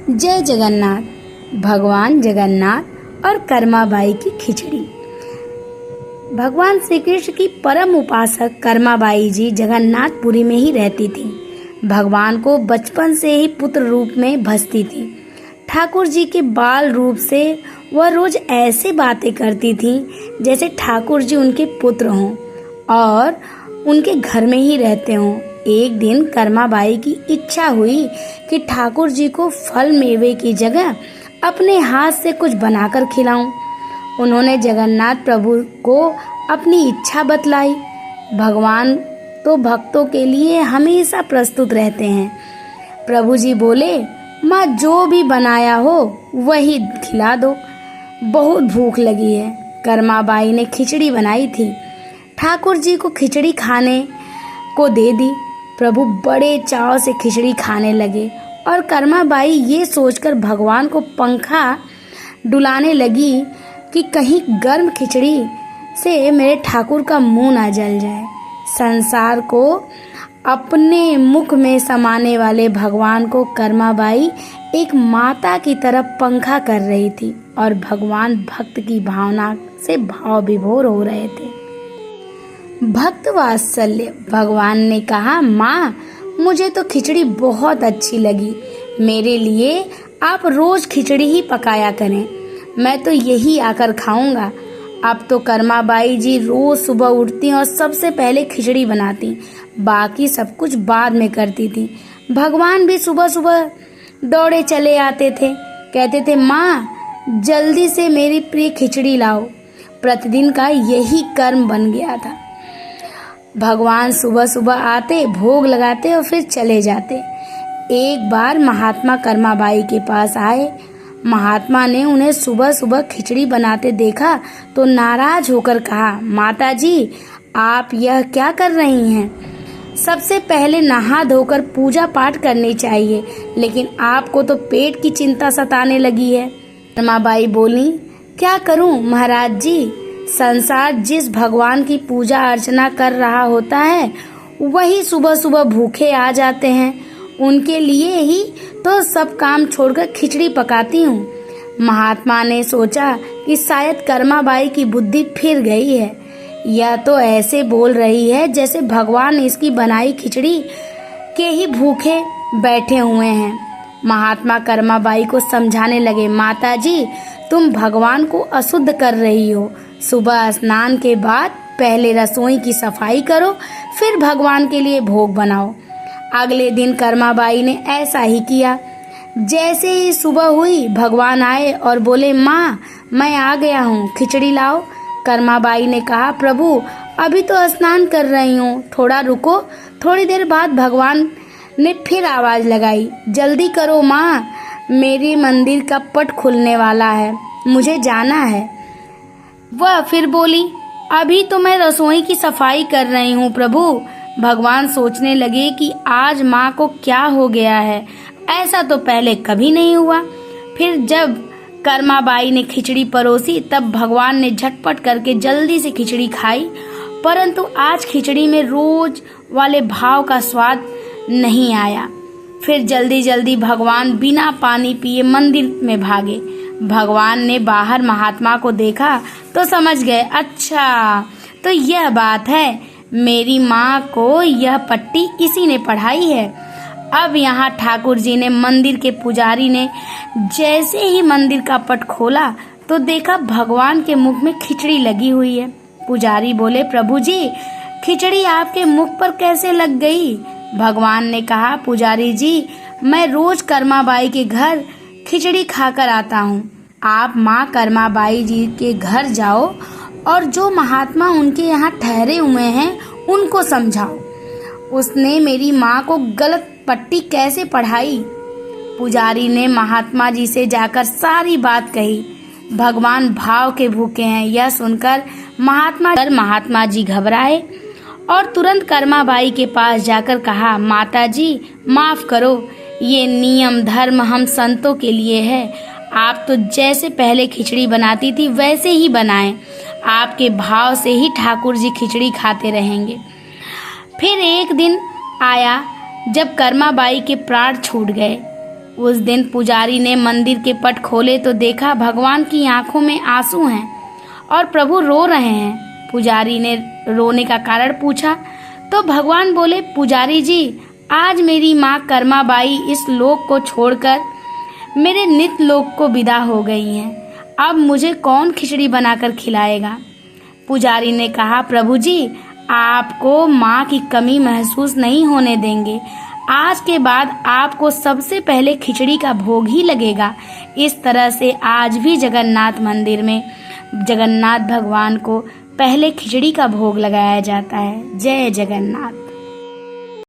जय जगन्नाथ। भगवान जगन्नाथ और कर्माबाई की खिचड़ी। भगवान श्री कृष्ण की परम उपासक कर्माबाई जी जगन्नाथपुरी में ही रहती थी। भगवान को बचपन से ही पुत्र रूप में भजती थी। ठाकुर जी के बाल रूप से वह रोज ऐसे बातें करती थी जैसे ठाकुर जी उनके पुत्र हों और उनके घर में ही रहते हों। एक दिन कर्माबाई की इच्छा हुई कि ठाकुर जी को फल मेवे की जगह अपने हाथ से कुछ बनाकर खिलाऊं। उन्होंने जगन्नाथ प्रभु को अपनी इच्छा बतलाई। भगवान तो भक्तों के लिए हमेशा प्रस्तुत रहते हैं। प्रभु जी बोले, माँ जो भी बनाया हो वही खिला दो, बहुत भूख लगी है। कर्माबाई ने खिचड़ी बनाई थी। ठाकुर जी को खिचड़ी खाने को दे दी। प्रभु बड़े चाव से खिचड़ी खाने लगे और कर्माबाई ये सोचकर भगवान को पंखा डुलाने लगी कि कहीं गर्म खिचड़ी से मेरे ठाकुर का मुंह ना जल जाए। संसार को अपने मुख में समाने वाले भगवान को कर्माबाई एक माता की तरह पंखा कर रही थी और भगवान भक्त की भावना से भाव विभोर हो रहे थे। भक्त वात्सल्य। भगवान ने कहा, माँ मुझे तो खिचड़ी बहुत अच्छी लगी, मेरे लिए आप रोज खिचड़ी ही पकाया करें, मैं तो यही आकर खाऊंगा। अब तो कर्माबाई जी रोज सुबह उठती और सबसे पहले खिचड़ी बनाती, बाकी सब कुछ बाद में करती थी। भगवान भी सुबह सुबह दौड़े चले आते थे, कहते थे, माँ जल्दी से मेरी प्रिय खिचड़ी लाओ। प्रतिदिन का यही कर्म बन गया था। भगवान सुबह सुबह आते, भोग लगाते और फिर चले जाते। एक बार महात्मा कर्माबाई के पास आए। महात्मा ने उन्हें सुबह सुबह खिचड़ी बनाते देखा तो नाराज होकर कहा, माता जी आप यह क्या कर रही हैं? सबसे पहले नहा धोकर पूजा पाठ करनी चाहिए, लेकिन आपको तो पेट की चिंता सताने लगी है। कर्माबाई बोली, क्या करूं महाराज जी, संसार जिस भगवान की पूजा अर्चना कर रहा होता है वही सुबह सुबह भूखे आ जाते हैं, उनके लिए ही तो सब काम छोड़कर खिचड़ी पकाती हूँ। महात्मा ने सोचा कि शायद कर्माबाई की बुद्धि फिर गई है, यह तो ऐसे बोल रही है जैसे भगवान इसकी बनाई खिचड़ी के ही भूखे बैठे हुए हैं। महात्मा कर्माबाई को समझाने लगे, माता जी तुम भगवान को अशुद्ध कर रही हो। सुबह स्नान के बाद पहले रसोई की सफाई करो, फिर भगवान के लिए भोग बनाओ। अगले दिन कर्माबाई ने ऐसा ही किया। जैसे ही सुबह हुई भगवान आए और बोले, माँ मैं आ गया हूँ, खिचड़ी लाओ। कर्माबाई ने कहा, प्रभु अभी तो स्नान कर रही हूँ, थोड़ा रुको। थोड़ी देर बाद भगवान ने फिर आवाज लगाई, जल्दी करो माँ, मेरे मंदिर का पट खुलने वाला है, मुझे जाना है। वह फिर बोली, अभी तो मैं रसोई की सफाई कर रही हूँ प्रभु। भगवान सोचने लगे कि आज माँ को क्या हो गया है, ऐसा तो पहले कभी नहीं हुआ। फिर जब कर्माबाई ने खिचड़ी परोसी तब भगवान ने झटपट करके जल्दी से खिचड़ी खाई, परंतु आज खिचड़ी में रोज वाले भाव का स्वाद नहीं आया। फिर जल्दी जल्दी भगवान बिना पानी पिए मंदिर में भागे। भगवान ने बाहर महात्मा को देखा तो समझ गए, अच्छा तो यह बात है, मेरी माँ को यह पट्टी इसी ने पढ़ाई है। अब यहाँ ठाकुर जी ने, मंदिर के पुजारी ने जैसे ही मंदिर का पट खोला तो देखा भगवान के मुख में खिचड़ी लगी हुई है। पुजारी बोले, प्रभु जी खिचड़ी आपके मुख पर कैसे लग गई? भगवान ने कहा, पुजारी जी मैं रोज कर्माबाई के घर खिचड़ी खाकर आता हूँ। आप माँ कर्माबाई जी के घर जाओ और जो महात्मा उनके यहाँ ठहरे हुए हैं उनको समझाओ, उसने मेरी माँ को गलत पट्टी कैसे पढ़ाई। पुजारी ने महात्मा जी से जाकर सारी बात कही। भगवान भाव के भूखे हैं, यह सुनकर महात्मा जी घबराए और तुरंत कर्माबाई के पास जाकर कहा, माता जी माफ करो, ये नियम धर्म हम संतों के लिए है। आप तो जैसे पहले खिचड़ी बनाती थी वैसे ही बनाएं, आपके भाव से ही ठाकुर जी खिचड़ी खाते रहेंगे। फिर एक दिन आया जब कर्माबाई के प्राण छूट गए। उस दिन पुजारी ने मंदिर के पट खोले तो देखा भगवान की आंखों में आंसू हैं और प्रभु रो रहे हैं। पुजारी ने रोने का कारण पूछा तो भगवान बोले, पुजारी जी, आज मेरी माँ कर्माबाई इस लोक को छोड़कर मेरे नित्य लोक को विदा हो गई हैं। अब मुझे कौन खिचड़ी बनाकर खिलाएगा? पुजारी ने कहा, प्रभु जी, आपको माँ की कमी महसूस नहीं होने देंगे। आज के बाद आपको सबसे पहले खिचड़ी का भोग ही लगेगा। इस तरह से आज भी जगन्नाथ मंदिर में जगन्नाथ भगवान को पहले खिचड़ी का भोग लगाया जाता है। जय जगन्नाथ।